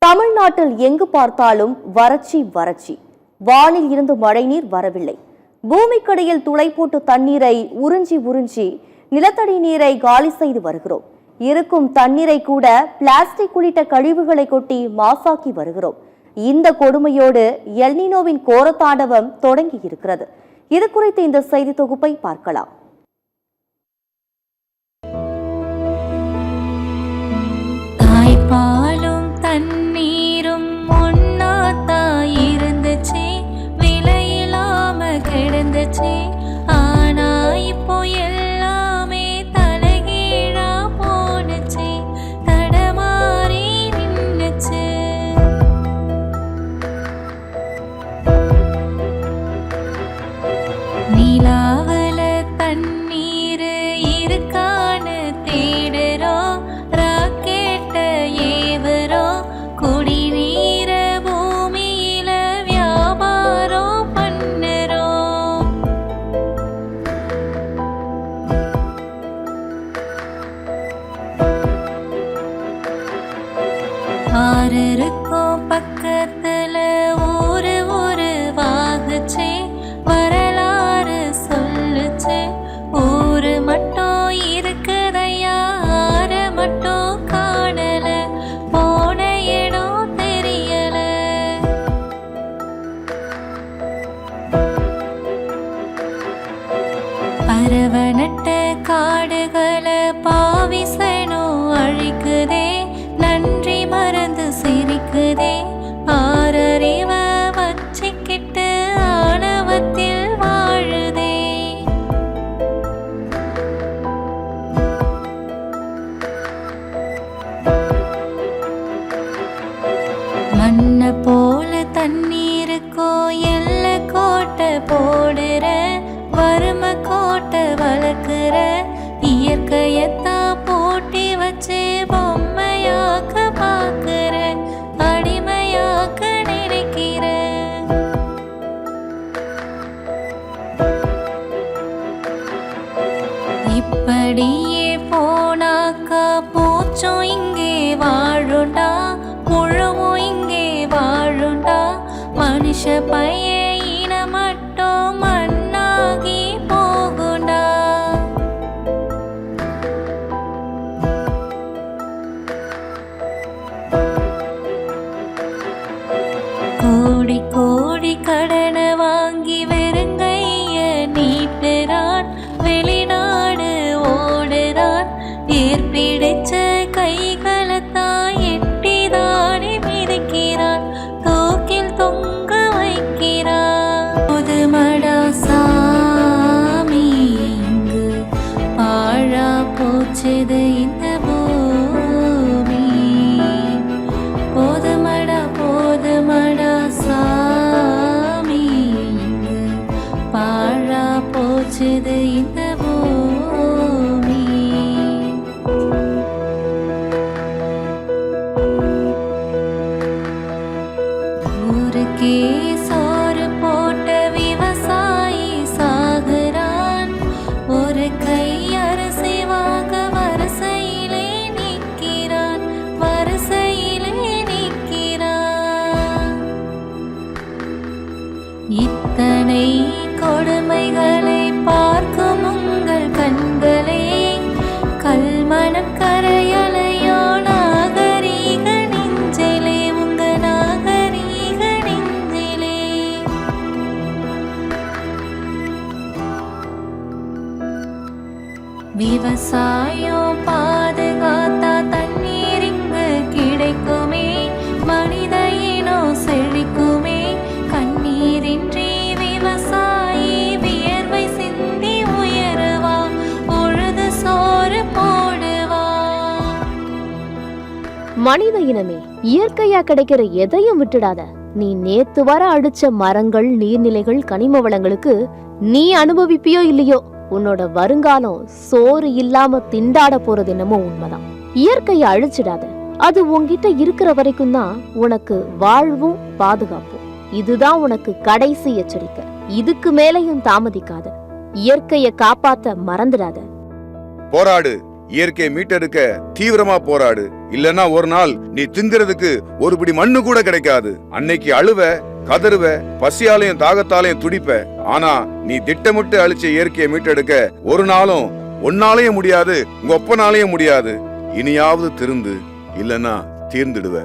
தமிழ்நாட்டில் எங்கு பார்த்தாலும் வறட்சி வறட்சி. வானில் இருந்து மழைநீர் வரவில்லை. பூமிக்கடியில் துளை போட்டு தண்ணீரை உறிஞ்சி உறிஞ்சி நிலத்தடி நீரை காலி செய்து வருகிறோம். இருக்கும் தண்ணீரை கூட பிளாஸ்டிக் உள்ளிட்ட கழிவுகளை கொட்டி மாசாக்கி வருகிறோம். இந்த கொடுமையோடு எல்னினோவின் கோரத்தாண்டவம் தொடங்கி இருக்கிறது. இது குறித்து இந்த செய்தி தொகுப்பை பார்க்கலாம். பாலும் தண்ணீரும் ஒன்னாத்தா இருந்துச்சு, விலையில்லாம கிடந்துச்சு. ஆனா இப்போ எல்லாமே தலைகீழா போனுச்சு, தடமாறி நின்னுச்சு. நிலாவுல தண்ணீர் இருக்கான்னு தேடுறோம், குடிநீர பூமியில வியாபாரம் பண்ணுறோம். ஆறு இருக்கும் பக்கத்துல ஊரு ஊரு வாங்குச்சு, வரலாறு சொல்லுச்சு. ஊரு மட்டும் இருக்குதையா, ஆறு மட்டும் காணல, போன இடம் தெரியல. பரவனட்ட காடுகளை பாவிசனோ அழிக்குதே, நன்றி மறந்து சிரிக்குதே. ஆறறிவ வச்சிக்கிட்டு ஆணவத்தில் வாழுதே. மண்ண போல தண்ணீருக்கோ எல்ல கோட்டை போடுற, வறுமை கோட்டை வளர்க்குற. இயற்கையத்தான் போட்டி வச்சு பொம்மையாக்க பார்க்குற, அடிமையாக்க நினைக்கிற. இப்படியே போனாக்கா பூச்சும் இங்கே வாழுண்டா, புழுவும் இங்கே வாழுண்டா. மனுஷ பைய இன மட்டும் மண்ணாகி போகுண்டா. கோடி கோடி கடனை வாங்கி வெறுங்கைய நீட்டுறான், வெளிநாடு ஓடுறான். ஏற்பிடிச்ச கைகளைத்தான் எட்டிதானே மிதிக்கிறான், தூக்கில் தொங்க வைக்கிறான். பொதுமடா சாமி, இங்கு பாழா போச்சது இந்த பூமி. போதுமடா போதுமடா சாமி, இங்கு பாழா போச்சது இந்த பூமி. ஊருக்கே சோறு போட்ட விவசாயி சாகுறான், ஒரு கை அரிசி வாங்க வரிசையிலே நிற்கிறான், வரிசையிலே நிற்கிறான். இத்தனை கொடுமைகளை பார்க்கும் உங்கள் கண்களே, கல்மணம் கரையலையோ நாகரீக நெஞ்சிலே, உங்க நாகரீக நெஞ்சிலே. விவசாயம் பாதுகாத்தா தண்ணீர் இங்கு கிடைக்குமே, மனித இனம் செழிக்குமே. கண்ணீரின்றி விவசாயி வியர்வை சிந்தி உயருவா, பொழுது சோறு போடுவா. மனித இனமே, இயற்கையா கிடைக்கிற எதையும் விட்டுடாத. நீ நேத்து வர அடிச்ச மரங்கள், நீர்நிலைகள், கனிம வளங்களுக்கு நீ அனுபவிப்பியோ இல்லையோ, உன்னோட வருங்காலம் சோறு இல்லாம திண்டாட போறது என்னமோ உண்மைதான். இயற்கையை அழிச்சிடாத. அது உன்கிட்ட இருக்கிற வரைக்கும் தான் உனக்கு வாழ்வும் பாதுகாப்பும். இதுதான் உனக்கு கடைசி எச்சரிக்கை. இதுக்கு மேலையும் தாமதிக்காத. இயற்கையை காப்பாத்த மறந்துடாத. போராடு. இயற்கையை மீட்டெடுக்க தீவிரமா போராடு. இல்லன்னா ஒரு நாள் நீ திங்கிறதுக்கு ஒரு பிடி மண்ணு கூட கிடைக்காது. அன்னைக்கு அழுவ, கதறுவ, பசியாலையும் தாகத்தாலையும் துடிப்ப. ஆனா நீ திட்டமிட்டு அழிச்ச இயற்கையை மீட்டெடுக்க ஒரு நாளும் உன்னாலையும் முடியாது, உங்க ஒப்பனாலையும் முடியாது. இனியாவது திருந்து, இல்லன்னா தீர்ந்துடுவ.